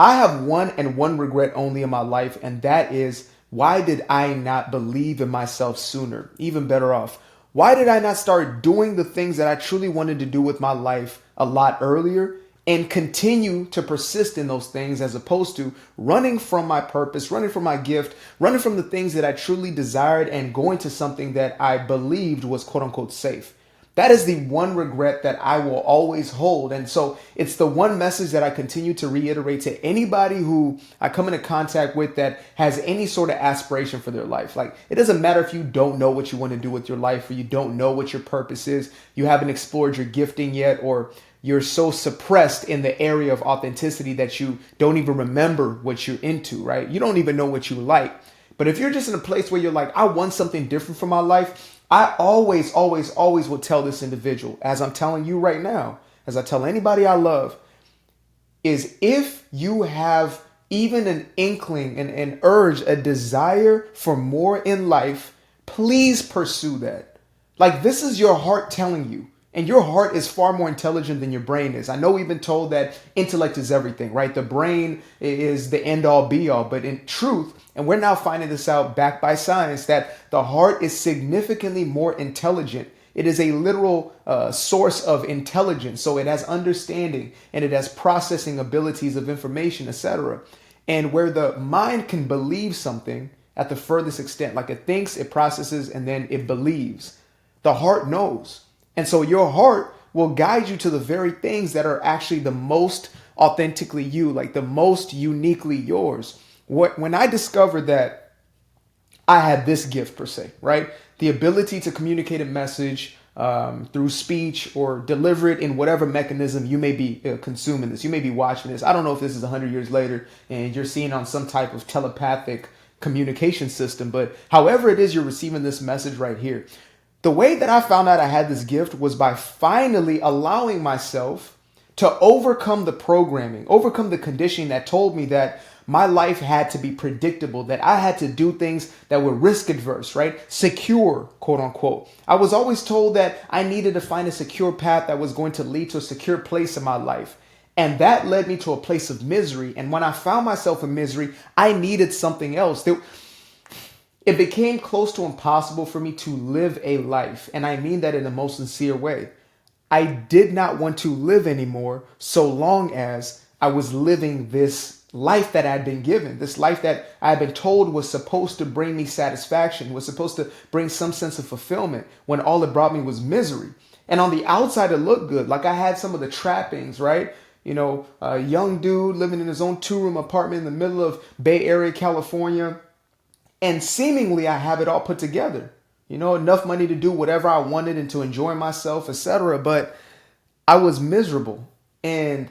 I have one regret only in my life, and that is, why did I not believe in myself sooner? Even better off, why did I not start doing the things that I truly wanted to do with my life a lot earlier and continue to persist in those things as opposed to running from my purpose, running from my gift, running from the things that I truly desired and going to something that I believed was quote unquote safe? That is the one regret that I will always hold. And so it's the one message that I continue to reiterate to anybody who I come into contact with that has any sort of aspiration for their life. Like, it doesn't matter if you don't know what you want to do with your life, or you don't know what your purpose is, you haven't explored your gifting yet, or you're so suppressed in the area of authenticity that you don't even remember what you're into, right? You don't even know what you like. But if you're just in a place where you're like, I want something different from my life, I always will tell this individual, as I'm telling you right now, as I tell anybody I love, is if you have even an inkling, an urge, a desire for more in life, please pursue that. Like, this is your heart telling you. And your heart is far more intelligent than your brain is. I know we've been told that intellect is everything, right? The brain is the end all be all. But in truth, and we're now finding this out backed by science, that the heart is significantly more intelligent. It is a literal source of intelligence. So it has understanding and it has processing abilities of information, etc. And where the mind can believe something at the furthest extent, like it thinks, it processes, and then it believes, the heart knows. And so your heart will guide you to the very things that are actually the most authentically you, like the most uniquely yours. When I discovered that I had this gift per se, right? The ability to communicate a message through speech or deliver it in whatever mechanism you may be consuming this. You may be watching this. I don't know if this is 100 years later and you're seeing on some type of telepathic communication system, but however it is you're receiving this message right here. The way that I found out I had this gift was by finally allowing myself to overcome the programming, overcome the conditioning that told me that my life had to be predictable, that I had to do things that were risk adverse, right? Secure, quote unquote. I was always told that I needed to find a secure path that was going to lead to a secure place in my life. And that led me to a place of misery. And when I found myself in misery, I needed something else. It became close to impossible for me to live a life. And I mean that in the most sincere way. I did not want to live anymore so long as I was living this life that I had been given, this life that I had been told was supposed to bring me satisfaction, was supposed to bring some sense of fulfillment, when all it brought me was misery. And on the outside, it looked good. Like I had some of the trappings, right? You know, a young dude living in his own 2-room apartment in the middle of Bay Area, California. And seemingly I have it all put together, you know, enough money to do whatever I wanted and to enjoy myself, etc. But I was miserable, and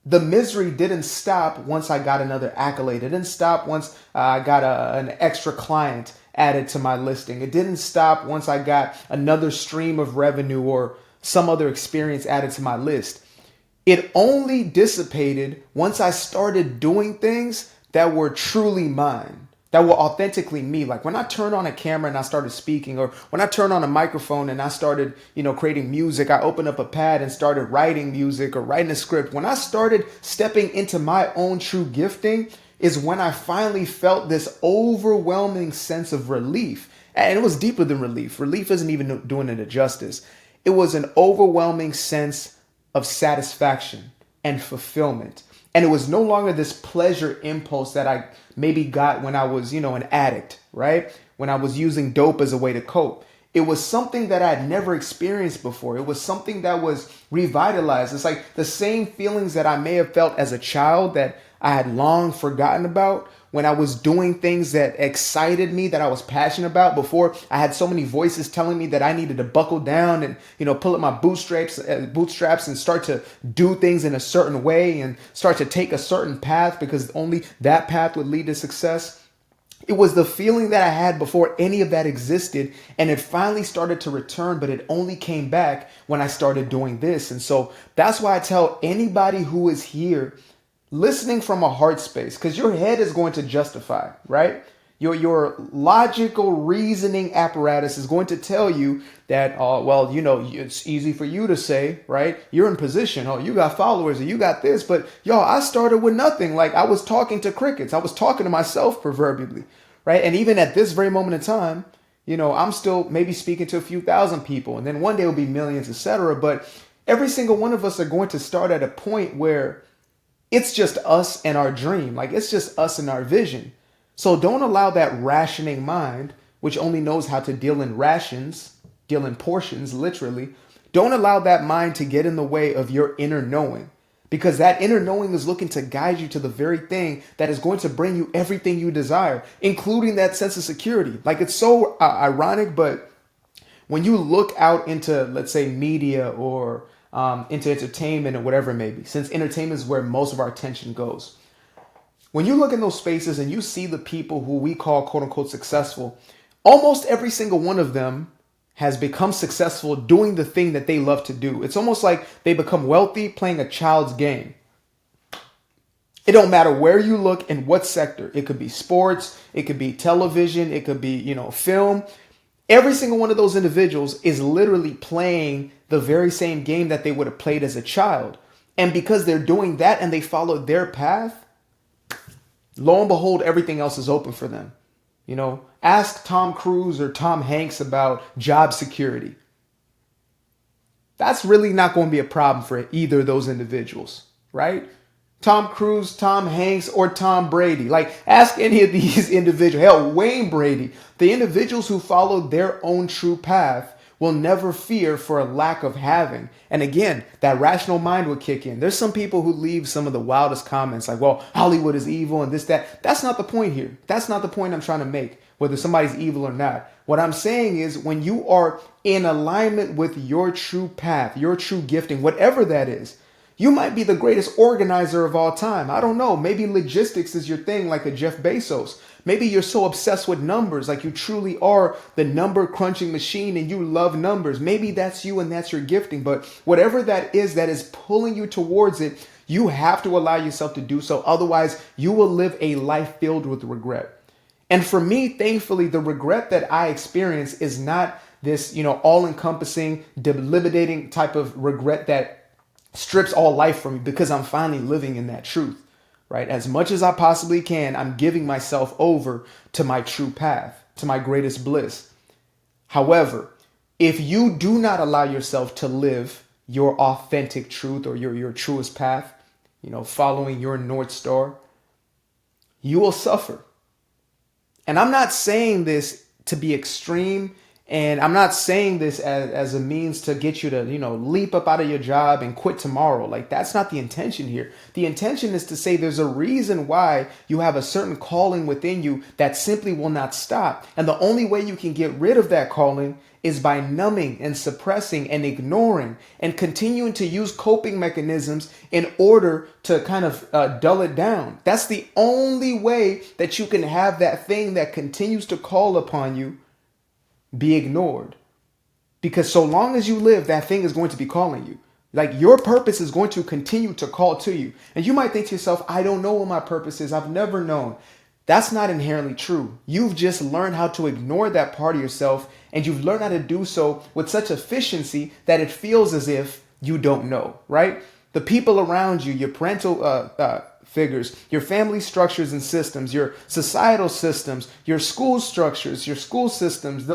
the misery didn't stop once I got another accolade. It didn't stop once I got an extra client added to my listing. It didn't stop once I got another stream of revenue or some other experience added to my list. It only dissipated once I started doing things that were truly mine, that were authentically me. Like when I turned on a camera and I started speaking, or when I turned on a microphone and I started, creating music, I opened up a pad and started writing music or writing a script. When I started stepping into my own true gifting is when I finally felt this overwhelming sense of relief. And it was deeper than relief. Relief isn't even doing it a justice. It was an overwhelming sense of satisfaction and fulfillment. And it was no longer this pleasure impulse that I maybe got when I was, an addict, right? When I was using dope as a way to cope. It was something that I had never experienced before. It was something that was revitalized. It's like the same feelings that I may have felt as a child that I had long forgotten about when I was doing things that excited me, that I was passionate about. Before I had so many voices telling me that I needed to buckle down and, pull up my bootstraps and start to do things in a certain way and start to take a certain path because only that path would lead to success. It was the feeling that I had before any of that existed, and it finally started to return, but it only came back when I started doing this. And so that's why I tell anybody who is here listening from a heart space, because your head is going to justify, right? Your logical reasoning apparatus is going to tell you that, well, it's easy for you to say, right? You're in position. Oh, you got followers or you got this. But y'all, I started with nothing. Like I was talking to crickets. I was talking to myself proverbially, right? And even at this very moment in time, I'm still maybe speaking to a few thousand people, and then one day it'll be millions, etc. But every single one of us are going to start at a point where it's just us and our dream. Like it's just us and our vision. So don't allow that rationing mind, which only knows how to deal in rations, deal in portions, literally. Don't allow that mind to get in the way of your inner knowing, because that inner knowing is looking to guide you to the very thing that is going to bring you everything you desire, including that sense of security. Like it's so ironic, but when you look out into, let's say, media or into entertainment or whatever it may be, since entertainment is where most of our attention goes. When you look in those spaces and you see the people who we call quote unquote successful, almost every single one of them has become successful doing the thing that they love to do. It's almost like they become wealthy playing a child's game. It don't matter where you look and what sector. It could be sports, it could be television, it could be, film. Every single one of those individuals is literally playing the very same game that they would have played as a child. And because they're doing that and they follow their path, lo and behold, everything else is open for them. Ask Tom Cruise or Tom Hanks about job security. That's really not going to be a problem for either of those individuals, right? Tom Cruise, Tom Hanks, or Tom Brady. Like, ask any of these individuals. Hell, Wayne Brady. The individuals who follow their own true path will never fear for a lack of having. And again, that rational mind will kick in. There's some people who leave some of the wildest comments like, well, Hollywood is evil and this, that. That's not the point here. That's not the point I'm trying to make, whether somebody's evil or not. What I'm saying is when you are in alignment with your true path, your true gifting, whatever that is, you might be the greatest organizer of all time. I don't know. Maybe logistics is your thing, like a Jeff Bezos. Maybe you're so obsessed with numbers, like you truly are the number crunching machine and you love numbers. Maybe that's you and that's your gifting. But whatever that is pulling you towards it, you have to allow yourself to do so. Otherwise, you will live a life filled with regret. And for me, thankfully, the regret that I experience is not this, all-encompassing, debilitating type of regret that strips all life from me, because I'm finally living in that truth, right? As much as I possibly can, I'm giving myself over to my true path, to my greatest bliss. However, if you do not allow yourself to live your authentic truth or your truest path, following your North Star, you will suffer. And I'm not saying this to be extreme. And I'm not saying this as a means to get you to, leap up out of your job and quit tomorrow. Like, that's not the intention here. The intention is to say there's a reason why you have a certain calling within you that simply will not stop. And the only way you can get rid of that calling is by numbing and suppressing and ignoring and continuing to use coping mechanisms in order to kind of dull it down. That's the only way that you can have that thing that continues to call upon you be ignored. Because so long as you live, that thing is going to be calling you. Like, your purpose is going to continue to call to you. And you might think to yourself, I don't know what my purpose is. I've never known. That's not inherently true. You've just learned how to ignore that part of yourself, and you've learned how to do so with such efficiency that it feels as if you don't know, right? The people around you, your parental figures, your family structures and systems, your societal systems, your school structures, your school systems,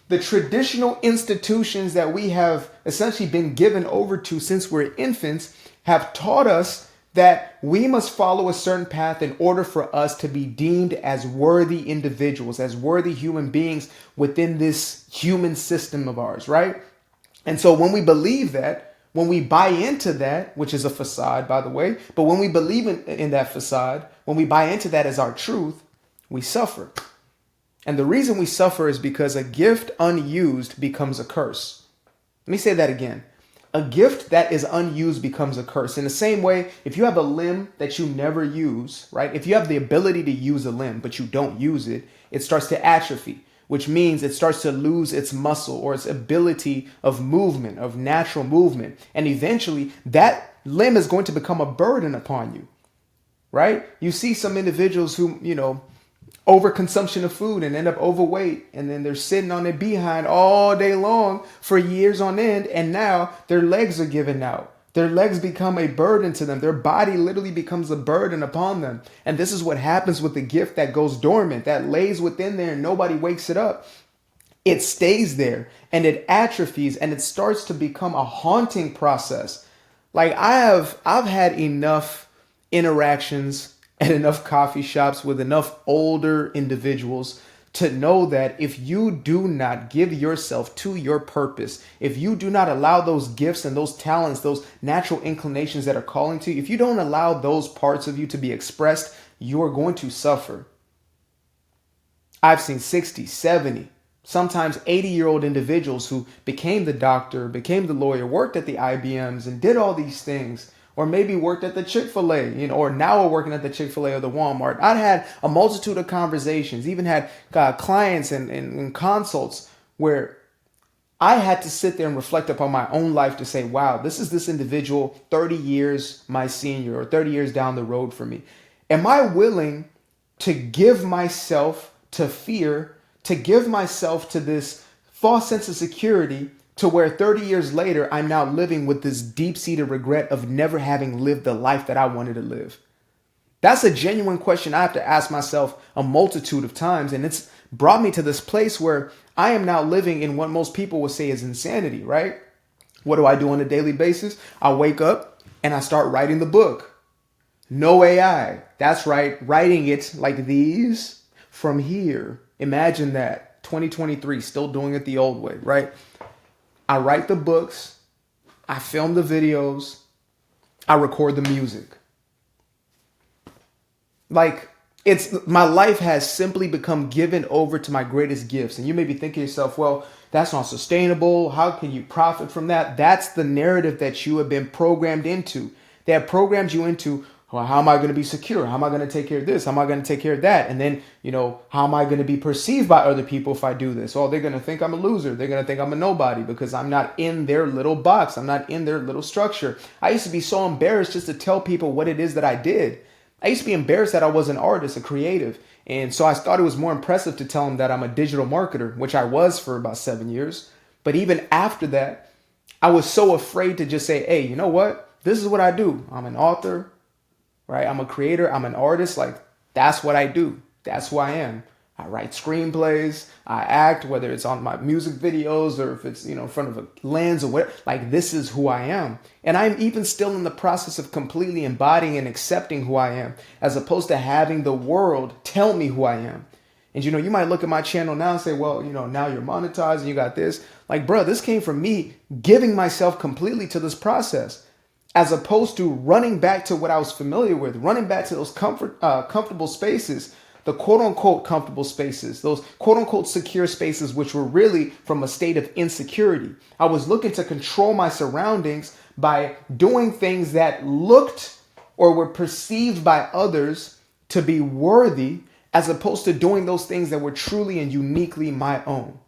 the traditional institutions that we have essentially been given over to since we're infants have taught us that we must follow a certain path in order for us to be deemed as worthy individuals, as worthy human beings within this human system of ours, right? And so when we believe that, when we buy into that, which is a facade, by the way, but when we believe in that facade, when we buy into that as our truth, we suffer. And the reason we suffer is because a gift unused becomes a curse. Let me say that again. A gift that is unused becomes a curse. In the same way, if you have a limb that you never use, right? If you have the ability to use a limb, but you don't use it, it starts to atrophy, which means it starts to lose its muscle or its ability of movement, of natural movement. And eventually that limb is going to become a burden upon you, right? You see some individuals who, overconsumption of food and end up overweight. And then they're sitting on their behind all day long for years on end. And now their legs are giving out. Their legs become a burden to them. Their body literally becomes a burden upon them. And this is what happens with the gift that goes dormant, that lays within there and nobody wakes it up. It stays there and it atrophies and it starts to become a haunting process. Like I've had enough interactions at enough coffee shops with enough older individuals to know that if you do not give yourself to your purpose, if you do not allow those gifts and those talents, those natural inclinations that are calling to you, if you don't allow those parts of you to be expressed, you are going to suffer. I've seen 60, 70, sometimes 80-year-old individuals who became the doctor, became the lawyer, worked at the IBMs and did all these things, or maybe worked at the Chick-fil-A, or now are working at the Chick-fil-A or the Walmart. I've had a multitude of conversations, even had clients and consults where I had to sit there and reflect upon my own life to say, wow, this is this individual 30 years my senior or 30 years down the road for me. Am I willing to give myself to fear, to give myself to this false sense of security, to where 30 years later, I'm now living with this deep-seated regret of never having lived the life that I wanted to live? That's a genuine question I have to ask myself a multitude of times. And it's brought me to this place where I am now living in what most people would say is insanity, right? What do I do on a daily basis? I wake up and I start writing the book. No AI. That's right. Writing it like these from here. Imagine that. 2023, still doing it the old way, right? I write the books, I film the videos, I record the music. Like, my life has simply become given over to my greatest gifts. And you may be thinking to yourself, well, that's not sustainable. How can you profit from that? That's the narrative that you have been programmed into. They have programmed you into, well, how am I going to be secure? How am I going to take care of this? How am I going to take care of that? And then, how am I going to be perceived by other people if I do this? Oh, they're going to think I'm a loser. They're going to think I'm a nobody because I'm not in their little box. I'm not in their little structure. I used to be so embarrassed just to tell people what it is that I did. I used to be embarrassed that I was an artist, a creative. And so I thought it was more impressive to tell them that I'm a digital marketer, which I was for about 7 years. But even after that, I was so afraid to just say, hey, you know what? This is what I do. I'm an author. Right? I'm a creator. I'm an artist. Like, that's what I do. That's who I am. I write screenplays. I act, whether it's on my music videos or if it's, in front of a lens or whatever. Like, this is who I am. And I'm even still in the process of completely embodying and accepting who I am, as opposed to having the world tell me who I am. And, you might look at my channel now and say, well, now you're monetized and you got this. Like, bro, this came from me giving myself completely to this process, as opposed to running back to what I was familiar with, running back to those comfortable spaces, the quote unquote comfortable spaces, those quote unquote secure spaces, which were really from a state of insecurity. I was looking to control my surroundings by doing things that looked or were perceived by others to be worthy, as opposed to doing those things that were truly and uniquely my own.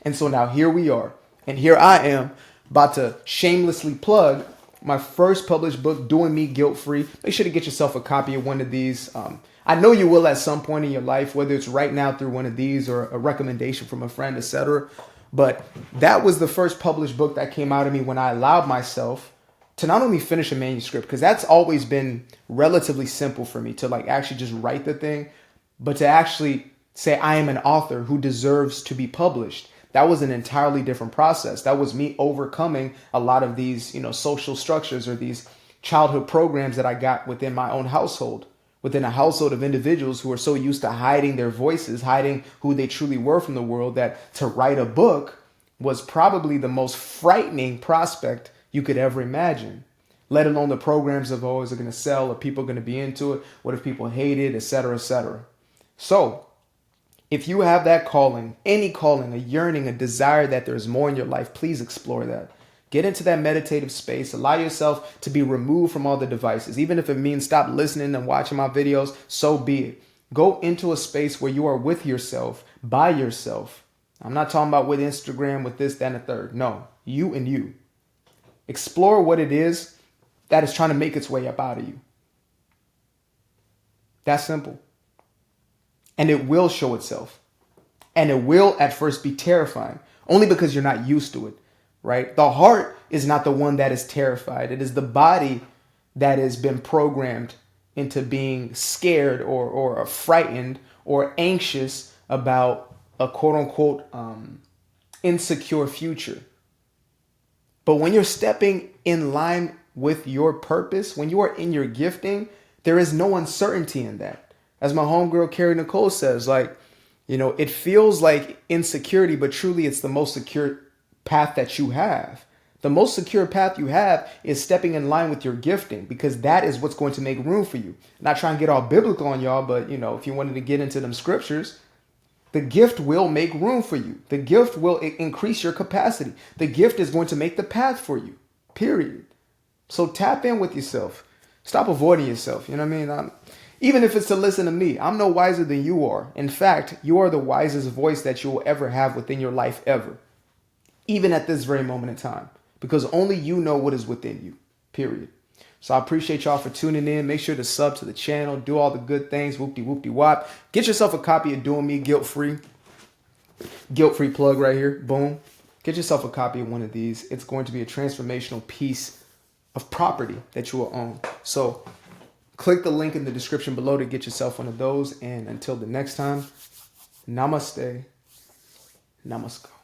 And so now here we are. And here I am about to shamelessly plug my first published book, Doing Me Guilt-Free. Make sure to get yourself a copy of one of these. I know you will at some point in your life, whether it's right now through one of these or a recommendation from a friend, etc. But that was the first published book that came out of me when I allowed myself to not only finish a manuscript, because that's always been relatively simple for me to actually just write the thing, but to actually say I am an author who deserves to be published. That was an entirely different process. That was me overcoming a lot of these, social structures or these childhood programs that I got within my own household, within a household of individuals who are so used to hiding their voices, hiding who they truly were from the world, that to write a book was probably the most frightening prospect you could ever imagine, let alone the programs of, oh, is it going to sell? Are people going to be into it? What if people hate it, et cetera, et cetera? So if you have that calling, any calling, a yearning, a desire that there's more in your life, please explore that. Get into that meditative space. Allow yourself to be removed from all the devices. Even if it means stop listening and watching my videos, so be it. Go into a space where you are with yourself, by yourself. I'm not talking about with Instagram, with this, that, and the third. No, you and you. Explore what it is that is trying to make its way up out of you. That's simple. And it will show itself. And it will at first be terrifying, only because you're not used to it, right? The heart is not the one that is terrified. It is the body that has been programmed into being scared or frightened or anxious about a quote unquote insecure future. But when you're stepping in line with your purpose, when you are in your gifting, there is no uncertainty in that. As my homegirl Carrie Nicole says, like, it feels like insecurity, but truly it's the most secure path that you have. The most secure path you have is stepping in line with your gifting, because that is what's going to make room for you. Not trying to get all biblical on y'all, but if you wanted to get into them scriptures, the gift will make room for you. The gift will increase your capacity. The gift is going to make the path for you, period. So tap in with yourself. Stop avoiding yourself. You know what I mean? Even if it's to listen to me, I'm no wiser than you are. In fact, you are the wisest voice that you will ever have within your life ever. Even at this very moment in time. Because only you know what is within you, period. So I appreciate y'all for tuning in. Make sure to sub to the channel. Do all the good things. Whoop-de-whoop-de-wop. Get yourself a copy of Doing Me Guilt-Free. Guilt-free plug right here. Boom. Get yourself a copy of one of these. It's going to be a transformational piece of property that you will own. So click the link in the description below to get yourself one of those. And until the next time, namaste. Namaskar.